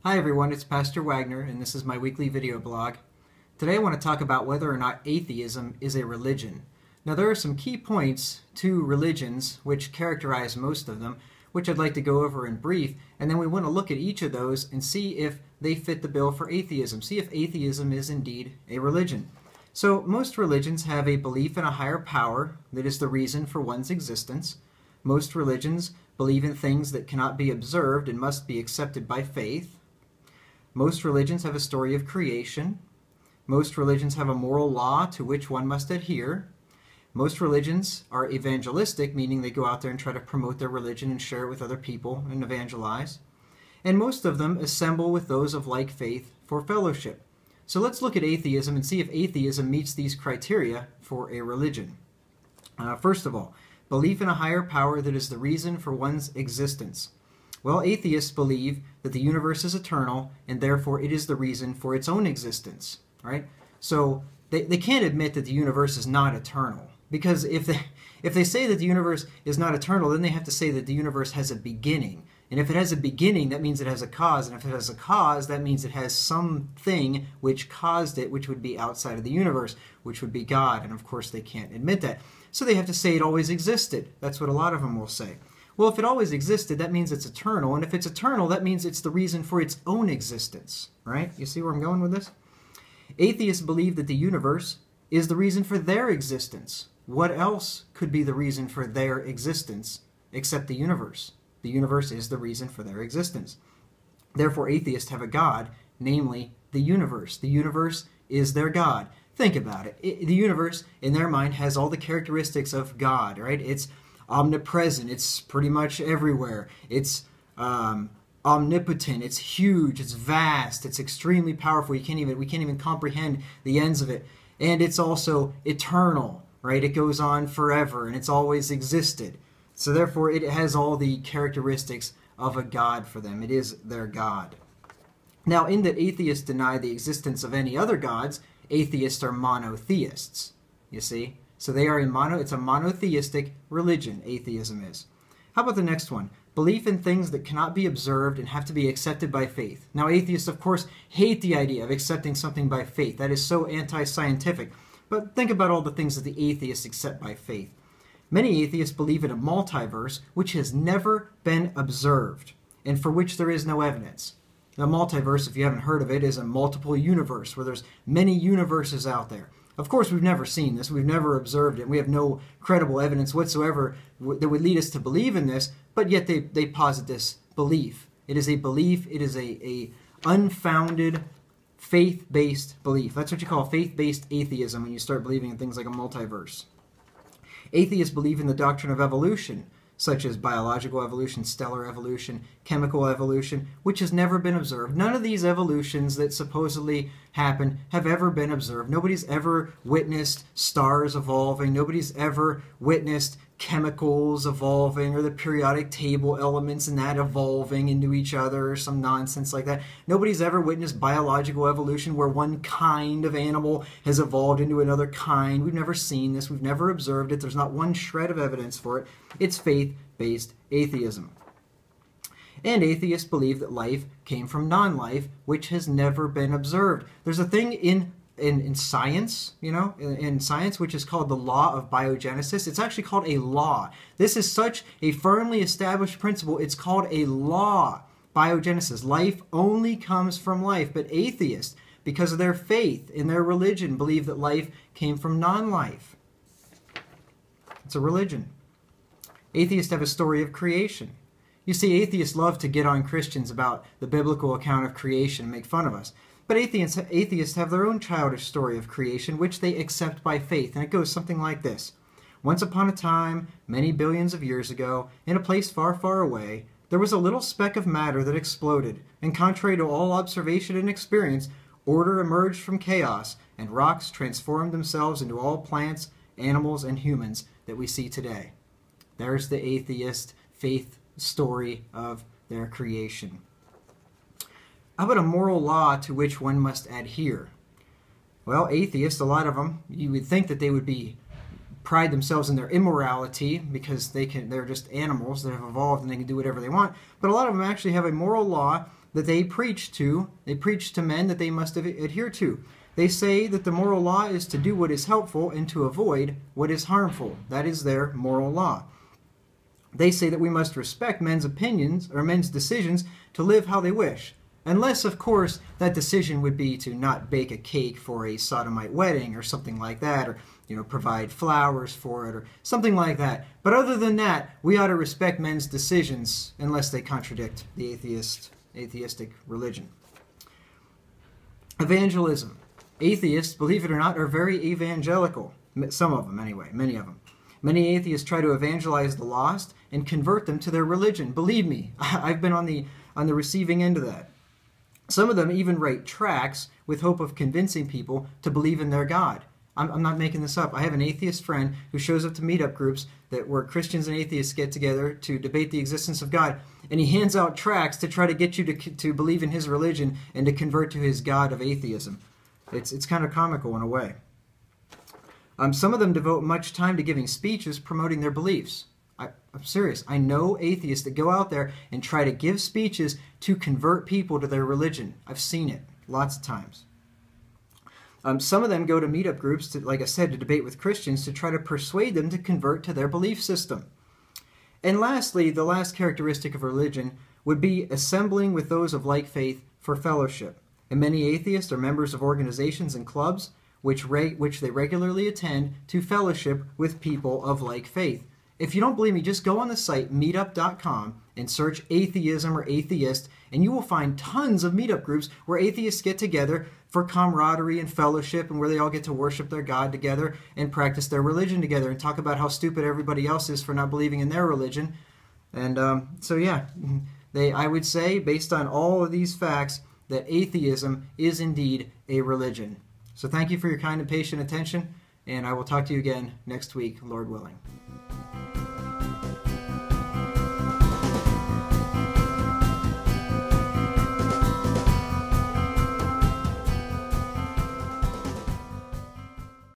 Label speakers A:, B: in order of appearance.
A: Hi everyone, it's Pastor Wagner, and this is my weekly video blog. Today I want to talk about whether or not atheism is a religion. Now there are some key points to religions which characterize most of them, which I'd like to go over in brief, and then we want to look at each of those and see if they fit the bill for atheism, see if atheism is indeed a religion. So most religions have a belief in a higher power that is the reason for one's existence. Most religions believe in things that cannot be observed and must be accepted by faith. Most religions have a story of creation. Most religions have a moral law to which one must adhere. Most religions are evangelistic, meaning they go out there and try to promote their religion and share it with other people and evangelize. And most of them assemble with those of like faith for fellowship. So let's look at atheism and see if atheism meets these criteria for a religion. First of all, belief in a higher power that is the reason for one's existence. Well, atheists believe that the universe is eternal, and therefore it is the reason for its own existence, right? So they can't admit that the universe is not eternal, because if they say that the universe is not eternal, then they have to say that the universe has a beginning. And if it has a beginning, that means it has a cause, and if it has a cause, that means it has something which caused it, which would be outside of the universe, which would be God, and of course they can't admit that. So they have to say it always existed. That's what a lot of them will say. Well, if it always existed, that means it's eternal, and if it's eternal, that means it's the reason for its own existence, right? You see where I'm going with this? Atheists believe that the universe is the reason for their existence. What else could be the reason for their existence except the universe? The universe is the reason for their existence. Therefore, atheists have a God, namely the universe. The universe is their God. Think about it. The universe, in their mind, has all the characteristics of God, right? It's omnipresent. It's pretty much everywhere. It's omnipotent. It's huge. It's vast. It's extremely powerful. We can't even comprehend the ends of it. And it's also eternal, right? It goes on forever, and it's always existed. So therefore, it has all the characteristics of a God for them. It is their God. Now, in that atheists deny the existence of any other gods, atheists are monotheists. You see? So they are it's a monotheistic religion, atheism is. How about the next one? Belief in things that cannot be observed and have to be accepted by faith. Now atheists, of course, hate the idea of accepting something by faith. That is so anti-scientific. But think about all the things that the atheists accept by faith. Many atheists believe in a multiverse which has never been observed and for which there is no evidence. The multiverse, if you haven't heard of it, is a multiple universe where there's many universes out there. Of course, we've never seen this. We've never observed it. We have no credible evidence whatsoever that would lead us to believe in this, but yet they posit this belief. It is a belief. It is a unfounded, faith-based belief. That's what you call faith-based atheism when you start believing in things like a multiverse. Atheists believe in the doctrine of evolution, such as biological evolution, stellar evolution, chemical evolution, which has never been observed. None of these evolutions that supposedly happen have ever been observed. Nobody's ever witnessed stars evolving. Nobody's ever witnessed chemicals evolving or the periodic table elements and that evolving into each other or some nonsense like that. Nobody's ever witnessed biological evolution where one kind of animal has evolved into another kind. We've never seen this. We've never observed it. There's not one shred of evidence for it. It's faith-based atheism. And atheists believe that life came from non-life, which has never been observed. There's a thing in science, in science, which is called the law of biogenesis. It's actually called a law. This is such a firmly established principle. It's called a law. Biogenesis. Life only comes from life. But atheists, because of their faith in their religion, believe that life came from non-life. It's a religion. Atheists have a story of creation. You see, atheists love to get on Christians about the biblical account of creation and make fun of us. But atheists have their own childish story of creation, which they accept by faith, and it goes something like this. Once upon a time, many billions of years ago, in a place far, far away, there was a little speck of matter that exploded, and contrary to all observation and experience, order emerged from chaos, and rocks transformed themselves into all plants, animals, and humans that we see today. There's the atheist faith story of their creation. How about a moral law to which one must adhere? Well, atheists, a lot of them, you would think that they would pride themselves in their immorality because they're just animals that have evolved and they can do whatever they want. But a lot of them actually have a moral law that they preach to men that they must adhere to. They say that the moral law is to do what is helpful and to avoid what is harmful. That is their moral law. They say that we must respect men's opinions or men's decisions to live how they wish. Unless, of course, that decision would be to not bake a cake for a sodomite wedding or something like that, or provide flowers for it or something like that. But other than that, we ought to respect men's decisions unless they contradict the atheistic religion. Evangelism. Atheists, believe it or not, are very evangelical. Some of them, anyway, many of them. Many atheists try to evangelize the lost and convert them to their religion. Believe me, I've been on the receiving end of that. Some of them even write tracts with hope of convincing people to believe in their God. I'm not making this up. I have an atheist friend who shows up to meetup groups where Christians and atheists get together to debate the existence of God, and he hands out tracts to try to get you to believe in his religion and to convert to his God of atheism. It's kind of comical in a way. Some of them devote much time to giving speeches promoting their beliefs. I'm serious. I know atheists that go out there and try to give speeches to convert people to their religion. I've seen it lots of times. Some of them go to meetup groups, like I said, to debate with Christians to try to persuade them to convert to their belief system. And lastly, the last characteristic of religion would be assembling with those of like faith for fellowship. And many atheists are members of organizations and clubs which they regularly attend to fellowship with people of like faith. If you don't believe me, just go on the site meetup.com and search atheism or atheist, and you will find tons of meetup groups where atheists get together for camaraderie and fellowship, and where they all get to worship their God together and practice their religion together and talk about how stupid everybody else is for not believing in their religion. And so yeah, I would say, based on all of these facts, that atheism is indeed a religion. So thank you for your kind and patient attention, and I will talk to you again next week, Lord willing.